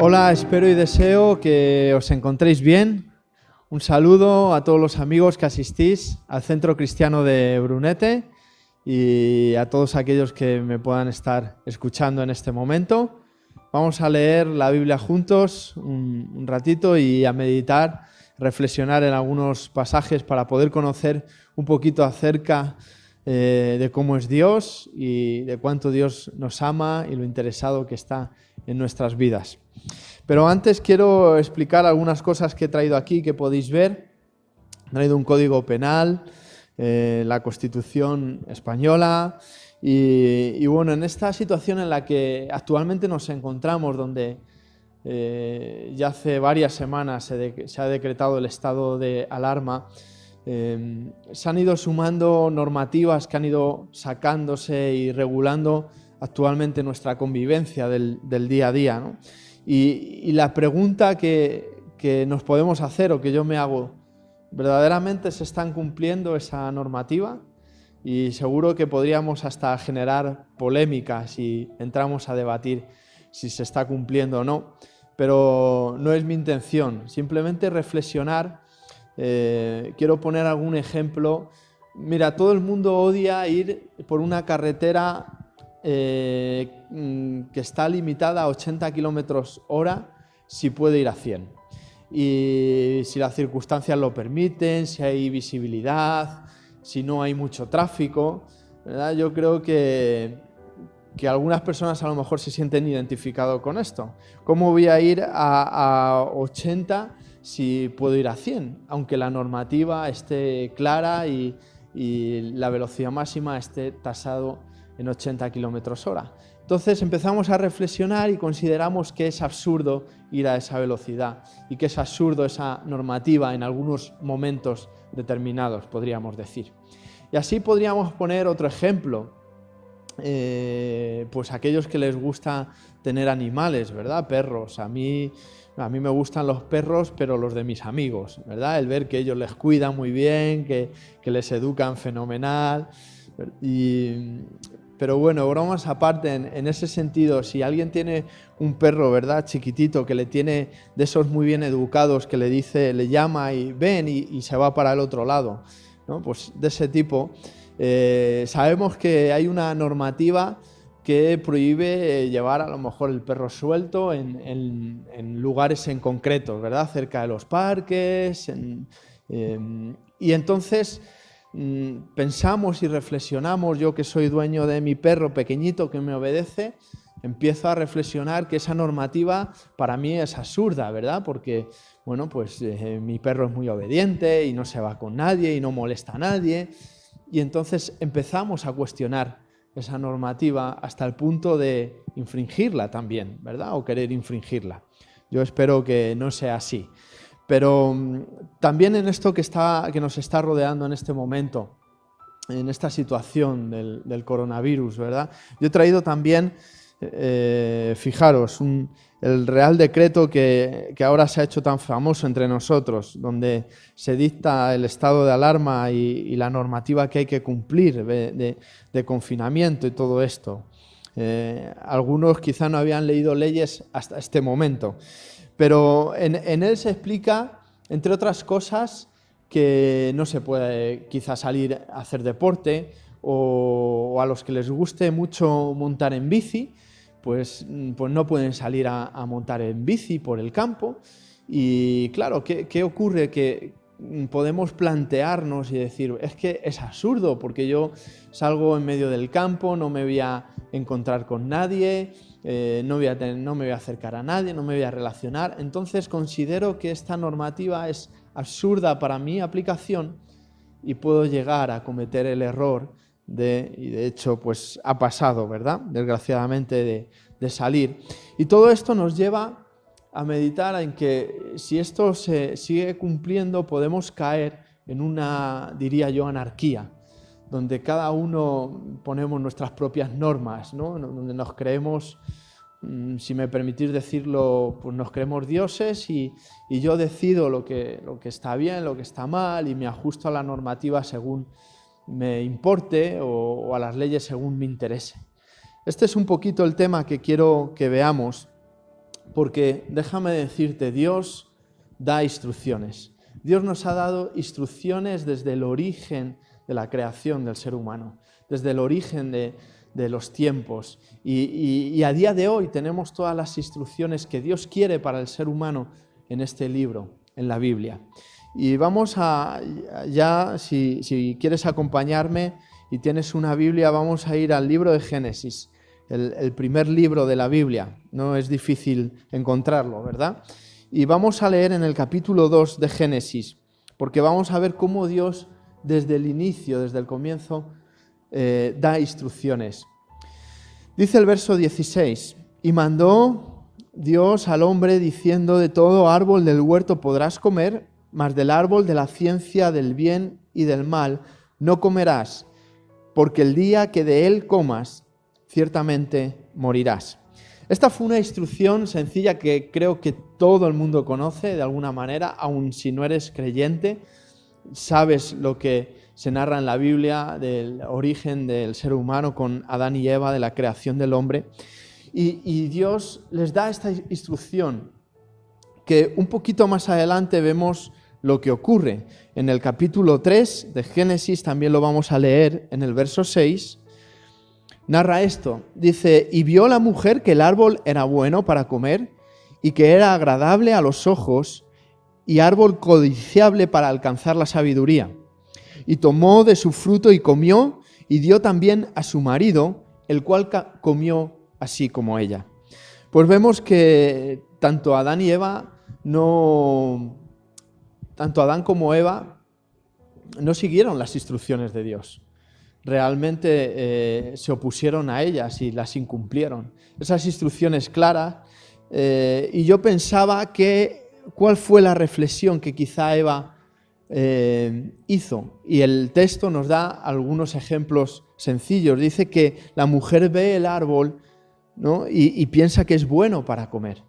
Hola, espero y deseo que os encontréis bien. Un saludo a todos los amigos que asistís al Centro Cristiano de Brunete y a todos aquellos que me puedan estar escuchando en este momento. Vamos a leer la Biblia juntos un ratito y a meditar, reflexionar en algunos pasajes para poder conocer un poquito acerca de cómo es Dios y de cuánto Dios nos ama y lo interesado que está en nuestras vidas. Pero antes quiero explicar algunas cosas que he traído aquí que podéis ver. He traído un código penal, la Constitución española y bueno, en esta situación en la que actualmente nos encontramos, donde ya hace varias semanas se ha decretado el estado de alarma, se han ido sumando normativas que han ido sacándose y regulando actualmente nuestra convivencia del día a día, ¿no? Y la pregunta que nos podemos hacer o que yo me hago, ¿verdaderamente se están cumpliendo esa normativa? Y seguro que podríamos hasta generar polémica si entramos a debatir si se está cumpliendo o no, pero no es mi intención, simplemente reflexionar. Quiero poner algún ejemplo. Mira, todo el mundo odia ir por una carretera que está limitada a 80 kilómetros hora si puede ir a 100. Y si las circunstancias lo permiten, si hay visibilidad, si no hay mucho tráfico, ¿verdad? Yo creo que algunas personas a lo mejor se sienten identificados con esto. ¿Cómo voy a ir a 80 si puedo ir a 100? Aunque la normativa esté clara y la velocidad máxima esté tasado en 80 kilómetros hora. Entonces empezamos a reflexionar y consideramos que es absurdo ir a esa velocidad y que es absurdo esa normativa en algunos momentos determinados, podríamos decir. Y así podríamos poner otro ejemplo. Pues aquellos que les gusta tener animales, ¿verdad? Perros. A mí me gustan los perros, pero los de mis amigos, ¿verdad? El ver que ellos les cuidan muy bien, que les educan fenomenal. Pero bueno, bromas aparte, en ese sentido, si alguien tiene un perro, ¿verdad?, chiquitito, que le tiene de esos muy bien educados, que le llama y ven y se va para el otro lado, ¿no? Pues de ese tipo, sabemos que hay una normativa que prohíbe llevar a lo mejor el perro suelto en lugares en concretos, ¿verdad?, cerca de los parques, y entonces pensamos y reflexionamos. Yo, que soy dueño de mi perro pequeñito que me obedece, empiezo a reflexionar que esa normativa para mí es absurda, ¿verdad? Porque, bueno, pues mi perro es muy obediente y no se va con nadie y no molesta a nadie. Y entonces empezamos a cuestionar esa normativa hasta el punto de infringirla también, ¿verdad? O querer infringirla. Yo espero que no sea así. Pero también en esto que nos está rodeando en este momento, en esta situación del coronavirus, ¿verdad? Yo he traído también, fijaros, el Real Decreto que ahora se ha hecho tan famoso entre nosotros, donde se dicta el estado de alarma y la normativa que hay que cumplir de confinamiento y todo esto. Algunos quizá no habían leído leyes hasta este momento. Pero en él se explica, entre otras cosas, que no se puede quizá salir a hacer deporte, o a los que les guste mucho montar en bici, pues no pueden salir a montar en bici por el campo. Y claro, ¿qué ocurre? Que podemos plantearnos y decir, es que es absurdo, porque yo salgo en medio del campo, no me voy a encontrar con nadie, no me voy a acercar a nadie, no me voy a relacionar. Entonces considero que esta normativa es absurda para mi aplicación y puedo llegar a cometer el error y de hecho pues ha pasado, ¿verdad?, desgraciadamente, de salir. Y todo esto nos lleva a meditar en que si esto se sigue cumpliendo podemos caer en una, diría yo, anarquía, donde cada uno ponemos nuestras propias normas, ¿no? Donde nos creemos, si me permitís decirlo, pues nos creemos dioses y yo decido lo que está bien, lo que está mal, y me ajusto a la normativa según me importe o a las leyes según me interese. Este es un poquito el tema que quiero que veamos. Porque déjame decirte, Dios da instrucciones. Dios nos ha dado instrucciones desde el origen de la creación del ser humano, desde el origen de los tiempos. Y a día de hoy tenemos todas las instrucciones que Dios quiere para el ser humano en este libro, en la Biblia. Y vamos si quieres acompañarme y tienes una Biblia, vamos a ir al libro de Génesis, el primer libro de la Biblia. No es difícil encontrarlo, ¿verdad? Y vamos a leer en el capítulo 2 de Génesis, porque vamos a ver cómo Dios desde el inicio, desde el comienzo, da instrucciones. Dice el verso 16, y mandó Dios al hombre diciendo, de todo árbol del huerto podrás comer, mas del árbol de la ciencia del bien y del mal no comerás, porque el día que de él comas, ciertamente morirás. Esta fue una instrucción sencilla que creo que todo el mundo conoce de alguna manera, aun si no eres creyente, sabes lo que se narra en la Biblia del origen del ser humano con Adán y Eva, de la creación del hombre. Y Dios les da esta instrucción que un poquito más adelante vemos lo que ocurre. En el capítulo 3 de Génesis, también lo vamos a leer en el verso 6, narra esto. Dice, y vio la mujer que el árbol era bueno para comer y que era agradable a los ojos y árbol codiciable para alcanzar la sabiduría. Y tomó de su fruto y comió y dio también a su marido, el cual comió así como ella. Pues vemos que tanto Adán como Eva no siguieron las instrucciones de Dios. Realmente se opusieron a ellas y las incumplieron. Esas instrucciones claras. Y yo pensaba cuál fue la reflexión que quizá Eva hizo. Y el texto nos da algunos ejemplos sencillos. Dice que la mujer ve el árbol, ¿no? y piensa que es bueno para comer.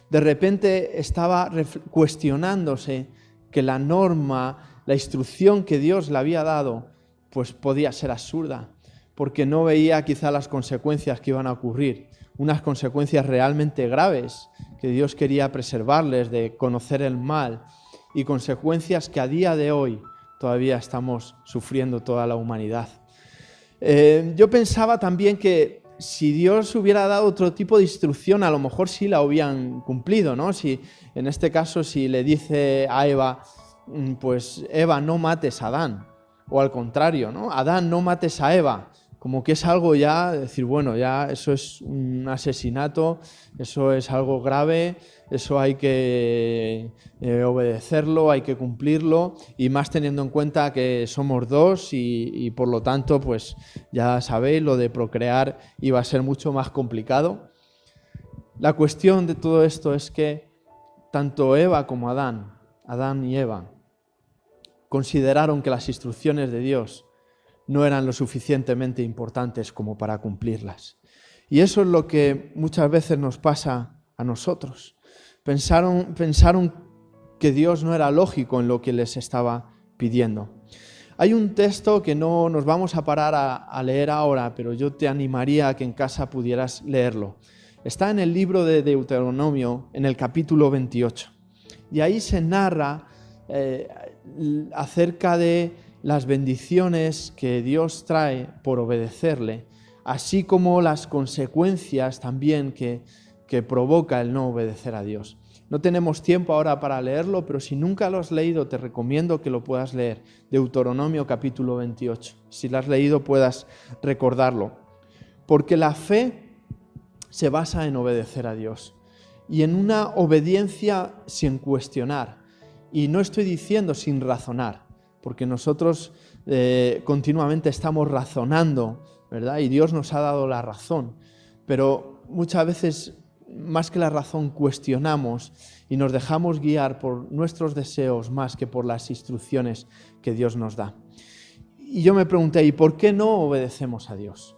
De repente estaba cuestionándose que la norma, la instrucción que Dios le había dado, pues podía ser absurda, porque no veía quizá las consecuencias que iban a ocurrir, unas consecuencias realmente graves que Dios quería preservarles de conocer el mal y consecuencias que a día de hoy todavía estamos sufriendo toda la humanidad. Yo pensaba también que si Dios hubiera dado otro tipo de instrucción, a lo mejor sí la hubieran cumplido, ¿no? Si, en este caso, si le dice a Eva, pues Eva, no mates a Adán, o al contrario, ¿no? Adán, no mates a Eva, como que es algo ya, decir, bueno, ya eso es un asesinato, eso es algo grave, eso hay que obedecerlo, hay que cumplirlo, y más teniendo en cuenta que somos dos y por lo tanto, pues ya sabéis, lo de procrear iba a ser mucho más complicado. La cuestión de todo esto es que tanto Eva como Adán y Eva, consideraron que las instrucciones de Dios no eran lo suficientemente importantes como para cumplirlas. Y eso es lo que muchas veces nos pasa a nosotros. Pensaron que Dios no era lógico en lo que les estaba pidiendo. Hay un texto que no nos vamos a parar a leer ahora, pero yo te animaría a que en casa pudieras leerlo. Está en el libro de Deuteronomio, en el capítulo 28. Y ahí se narra acerca de las bendiciones que Dios trae por obedecerle, así como las consecuencias también que provoca el no obedecer a Dios. No tenemos tiempo ahora para leerlo, pero si nunca lo has leído, te recomiendo que lo puedas leer. Deuteronomio capítulo 28. Si lo has leído, puedas recordarlo. Porque la fe se basa en obedecer a Dios y en una obediencia sin cuestionar. Y no estoy diciendo sin razonar, porque nosotros continuamente estamos razonando, ¿verdad? Y Dios nos ha dado la razón, pero muchas veces, más que la razón, cuestionamos y nos dejamos guiar por nuestros deseos más que por las instrucciones que Dios nos da. Y yo me pregunté, ¿y por qué no obedecemos a Dios?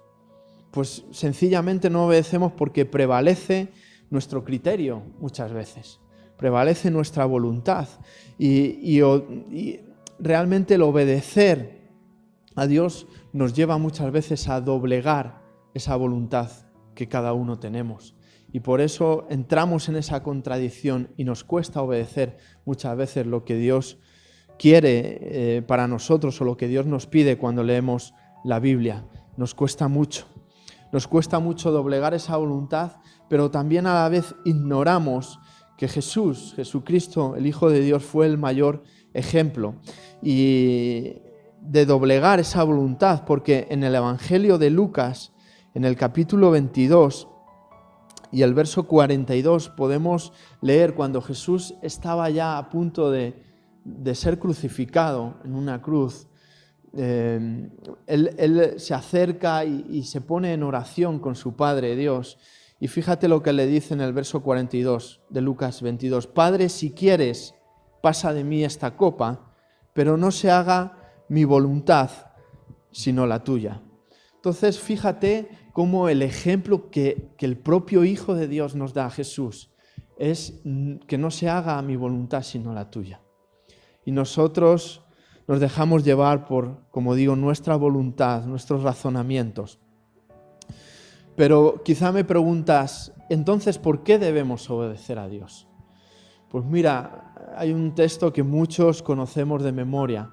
Pues sencillamente no obedecemos porque prevalece nuestro criterio muchas veces. Prevalece nuestra voluntad y realmente el obedecer a Dios nos lleva muchas veces a doblegar esa voluntad que cada uno tenemos. Y por eso entramos en esa contradicción y nos cuesta obedecer muchas veces lo que Dios quiere para nosotros o lo que Dios nos pide cuando leemos la Biblia. Nos cuesta mucho. Nos cuesta mucho doblegar esa voluntad, pero también a la vez ignoramos que Jesucristo, el Hijo de Dios, fue el mayor ejemplo y de doblegar esa voluntad, porque en el Evangelio de Lucas, en el capítulo 22 y el verso 42, podemos leer cuando Jesús estaba ya a punto de ser crucificado en una cruz. Él se acerca y se pone en oración con su Padre Dios. Y fíjate lo que le dice en el verso 42 de Lucas 22. Padre, si quieres, pasa de mí esta copa, pero no se haga mi voluntad, sino la tuya. Entonces, fíjate cómo el ejemplo que el propio Hijo de Dios nos da a Jesús es que no se haga mi voluntad, sino la tuya. Y nosotros nos dejamos llevar por, como digo, nuestra voluntad, nuestros razonamientos. Pero quizá me preguntas, entonces, ¿por qué debemos obedecer a Dios? Pues mira, hay un texto que muchos conocemos de memoria.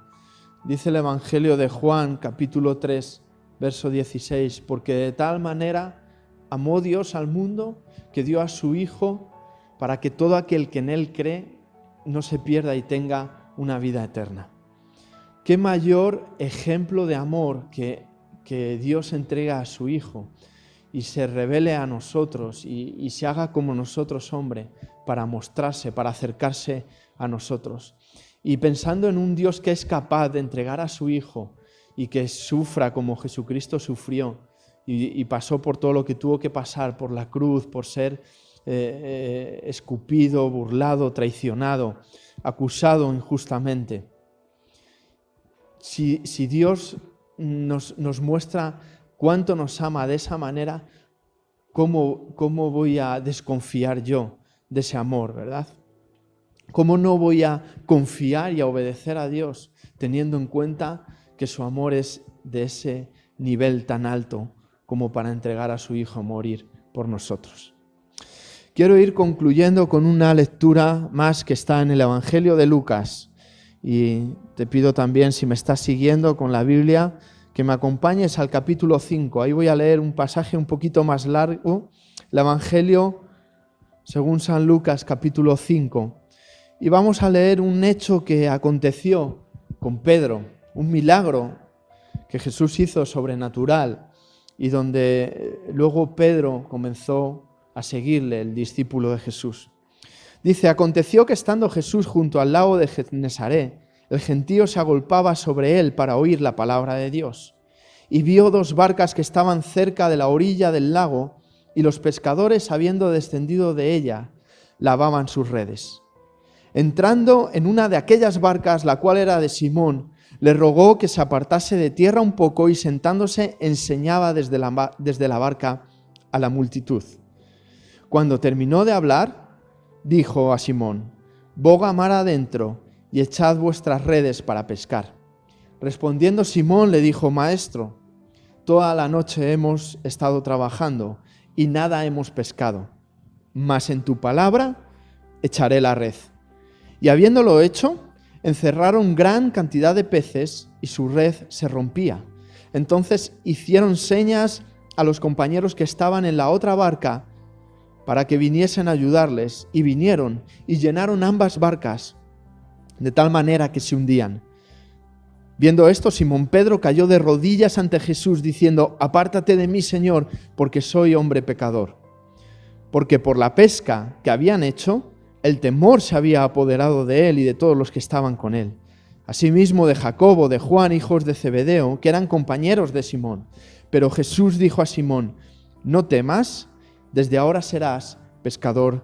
Dice el Evangelio de Juan, capítulo 3, verso 16, porque de tal manera amó Dios al mundo que dio a su Hijo para que todo aquel que en Él cree no se pierda y tenga una vida eterna. ¿Qué mayor ejemplo de amor que Dios entrega a su Hijo y se revele a nosotros y se haga como nosotros hombre para mostrarse, para acercarse a nosotros? Y pensando en un Dios que es capaz de entregar a su Hijo y que sufra como Jesucristo sufrió y pasó por todo lo que tuvo que pasar, por la cruz, por ser escupido, burlado, traicionado, acusado injustamente. Si Dios nos muestra cuánto nos ama de esa manera, ¿cómo voy a desconfiar yo de ese amor, verdad? ¿Cómo no voy a confiar y a obedecer a Dios teniendo en cuenta que su amor es de ese nivel tan alto como para entregar a su Hijo a morir por nosotros? Quiero ir concluyendo con una lectura más que está en el Evangelio de Lucas. Y te pido también, si me estás siguiendo con la Biblia, que me acompañes al capítulo 5. Ahí voy a leer un pasaje un poquito más largo, el Evangelio según San Lucas, capítulo 5. Y vamos a leer un hecho que aconteció con Pedro, un milagro que Jesús hizo sobrenatural y donde luego Pedro comenzó a seguirle, el discípulo de Jesús. Dice, aconteció que estando Jesús junto al lago de Genesaret, el gentío se agolpaba sobre él para oír la palabra de Dios. Y vio dos barcas que estaban cerca de la orilla del lago, y los pescadores, habiendo descendido de ella, lavaban sus redes. Entrando en una de aquellas barcas, la cual era de Simón, le rogó que se apartase de tierra un poco y sentándose enseñaba desde la barca a la multitud. Cuando terminó de hablar, dijo a Simón, boga mar adentro y echad vuestras redes para pescar. Respondiendo Simón le dijo, Maestro, toda la noche hemos estado trabajando y nada hemos pescado, mas en tu palabra echaré la red. Y habiéndolo hecho, encerraron gran cantidad de peces y su red se rompía. Entonces hicieron señas a los compañeros que estaban en la otra barca para que viniesen a ayudarles, y vinieron y llenaron ambas barcas, de tal manera que se hundían. Viendo esto, Simón Pedro cayó de rodillas ante Jesús, diciendo, apártate de mí, Señor, porque soy hombre pecador. Porque por la pesca que habían hecho, el temor se había apoderado de él y de todos los que estaban con él. Asimismo de Jacobo, de Juan, hijos de Zebedeo, que eran compañeros de Simón. Pero Jesús dijo a Simón, no temas, desde ahora serás pescador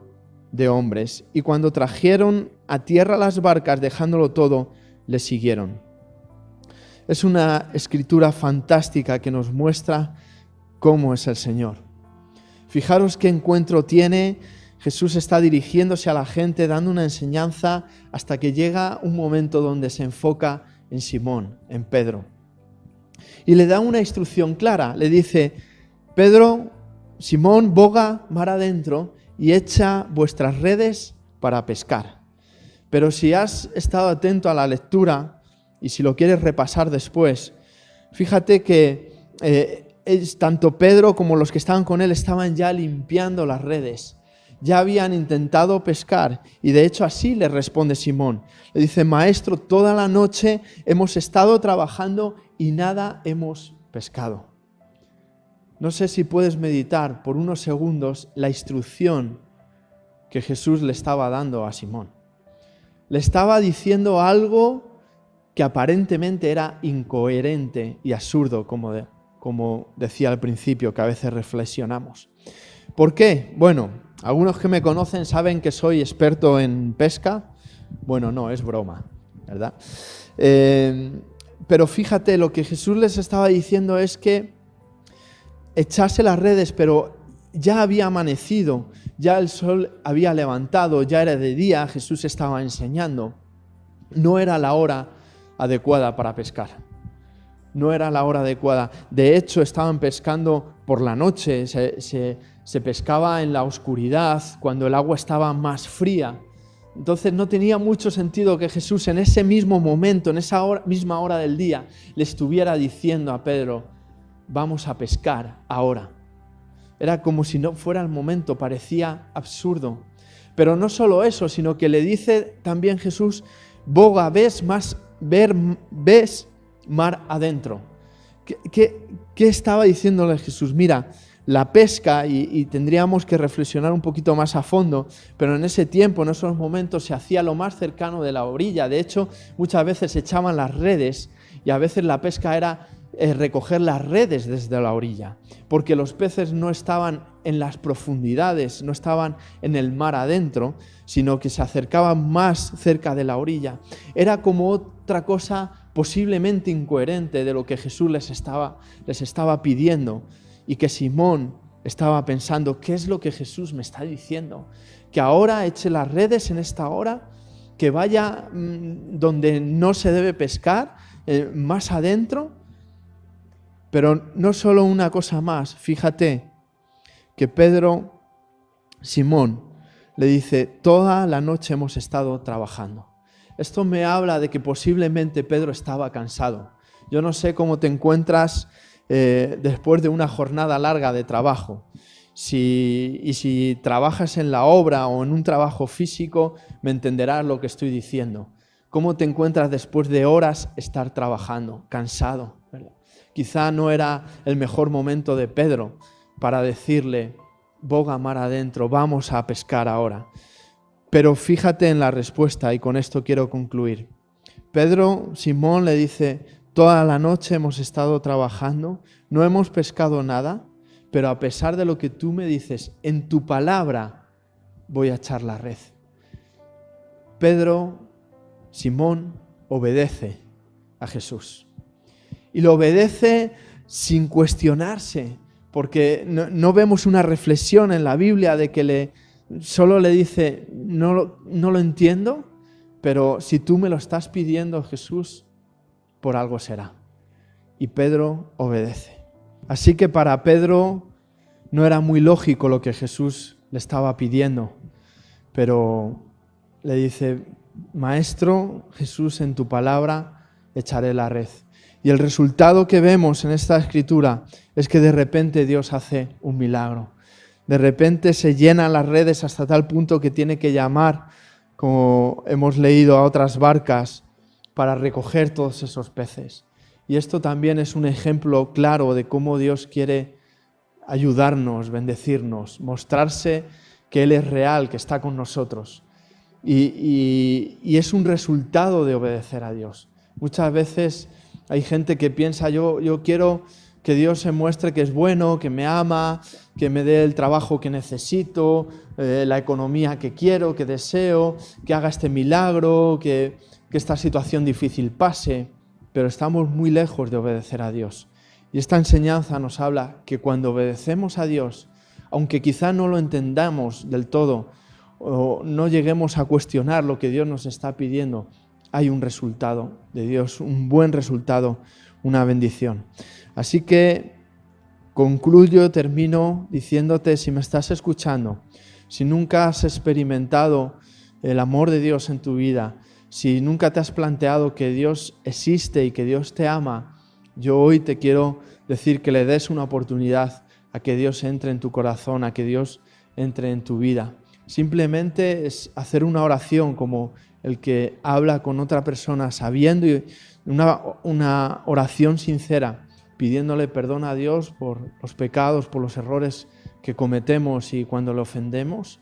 de hombres. Y cuando trajeron a tierra las barcas, dejándolo todo, le siguieron. Es una escritura fantástica que nos muestra cómo es el Señor. Fijaros qué encuentro tiene. Jesús está dirigiéndose a la gente, dando una enseñanza, hasta que llega un momento donde se enfoca en Simón, en Pedro. Y le da una instrucción clara. Le dice, Pedro, Simón, boga mar adentro y echa vuestras redes para pescar. Pero si has estado atento a la lectura y si lo quieres repasar después, fíjate que tanto Pedro como los que estaban con él estaban ya limpiando las redes. Ya habían intentado pescar y de hecho así le responde Simón. Le dice: Maestro, toda la noche hemos estado trabajando y nada hemos pescado. No sé si puedes meditar por unos segundos la instrucción que Jesús le estaba dando a Simón. Le estaba diciendo algo que aparentemente era incoherente y absurdo, como decía al principio, que a veces reflexionamos. ¿Por qué? Bueno, algunos que me conocen saben que soy experto en pesca. Bueno, no, es broma, ¿verdad? Pero fíjate, lo que Jesús les estaba diciendo es que echase las redes, pero ya había amanecido, ya el sol había levantado, ya era de día, Jesús estaba enseñando. No era la hora adecuada para pescar. No era la hora adecuada. De hecho, estaban pescando por la noche, se pescaba en la oscuridad, cuando el agua estaba más fría. Entonces no tenía mucho sentido que Jesús en ese mismo momento, en esa misma hora del día, le estuviera diciendo a Pedro: vamos a pescar ahora. Era como si no fuera el momento, parecía absurdo. Pero no solo eso, sino que le dice también Jesús: boga, ves mar adentro. ¿Qué estaba diciéndole Jesús? Mira, la pesca, y tendríamos que reflexionar un poquito más a fondo, pero en ese tiempo, en esos momentos, se hacía lo más cercano de la orilla. De hecho, muchas veces se echaban las redes y a veces la pesca era recoger las redes desde la orilla, porque los peces no estaban en las profundidades, no estaban en el mar adentro, sino que se acercaban más cerca de la orilla. Era como otra cosa posiblemente incoherente de lo que Jesús les estaba pidiendo, y que Simón estaba pensando: ¿qué es lo que Jesús me está diciendo? Que ahora eche las redes en esta hora, que vaya donde no se debe pescar, más adentro. Pero no solo una cosa más, fíjate que Simón le dice: toda la noche hemos estado trabajando. Esto me habla de que posiblemente Pedro estaba cansado. Yo no sé cómo te encuentras después de una jornada larga de trabajo. Si trabajas en la obra o en un trabajo físico, me entenderás lo que estoy diciendo. ¿Cómo te encuentras después de horas estar trabajando, cansado, ¿verdad? Quizá no era el mejor momento de Pedro para decirle: boga mar adentro, vamos a pescar ahora. Pero fíjate en la respuesta, y con esto quiero concluir. Simón le dice: toda la noche hemos estado trabajando, no hemos pescado nada, pero a pesar de lo que tú me dices, en tu palabra voy a echar la red. Simón obedece a Jesús. Y lo obedece sin cuestionarse, porque no vemos una reflexión en la Biblia de que solo le dice: no lo entiendo, pero si tú me lo estás pidiendo, Jesús, por algo será. Y Pedro obedece. Así que para Pedro no era muy lógico lo que Jesús le estaba pidiendo, pero le dice: Maestro Jesús, en tu palabra echaré la red. Y el resultado que vemos en esta escritura es que de repente Dios hace un milagro. De repente se llenan las redes hasta tal punto que tiene que llamar, como hemos leído, a otras barcas para recoger todos esos peces. Y esto también es un ejemplo claro de cómo Dios quiere ayudarnos, bendecirnos, mostrarse que Él es real, que está con nosotros. Y es un resultado de obedecer a Dios. Muchas veces hay gente que piensa: yo quiero que Dios se muestre que es bueno, que me ama, que me dé el trabajo que necesito, la economía que quiero, que deseo, que haga este milagro, que esta situación difícil pase. Pero estamos muy lejos de obedecer a Dios. Y esta enseñanza nos habla que cuando obedecemos a Dios, aunque quizá no lo entendamos del todo o no lleguemos a cuestionar lo que Dios nos está pidiendo, hay un resultado de Dios, un buen resultado, una bendición. Así que termino diciéndote, si me estás escuchando, si nunca has experimentado el amor de Dios en tu vida, si nunca te has planteado que Dios existe y que Dios te ama, yo hoy te quiero decir que le des una oportunidad a que Dios entre en tu corazón, a que Dios entre en tu vida. Simplemente es hacer una oración como el que habla con otra persona, sabiendo, una oración sincera, pidiéndole perdón a Dios por los pecados, por los errores que cometemos y cuando le ofendemos,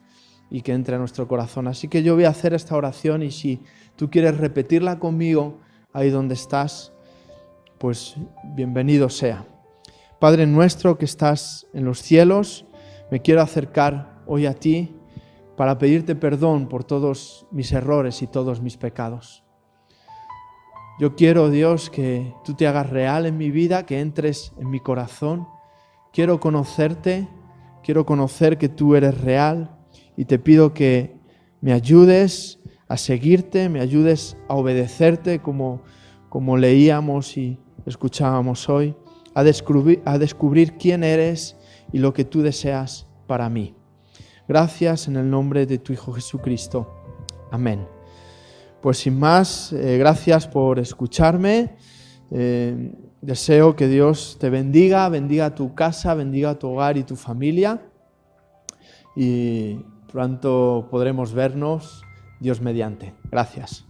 y que entre a nuestro corazón. Así que yo voy a hacer esta oración y si tú quieres repetirla conmigo ahí donde estás, pues bienvenido sea. Padre nuestro que estás en los cielos, me quiero acercar hoy a ti para pedirte perdón por todos mis errores y todos mis pecados. Yo quiero, Dios, que tú te hagas real en mi vida, que entres en mi corazón. Quiero conocerte, quiero conocer que tú eres real y te pido que me ayudes a seguirte, me ayudes a obedecerte como leíamos y escuchábamos hoy, a descubrir quién eres y lo que tú deseas para mí. Gracias en el nombre de tu Hijo Jesucristo. Amén. Pues sin más, gracias por escucharme. Deseo que Dios te bendiga, bendiga tu casa, bendiga tu hogar y tu familia. Y pronto podremos vernos, Dios mediante. Gracias.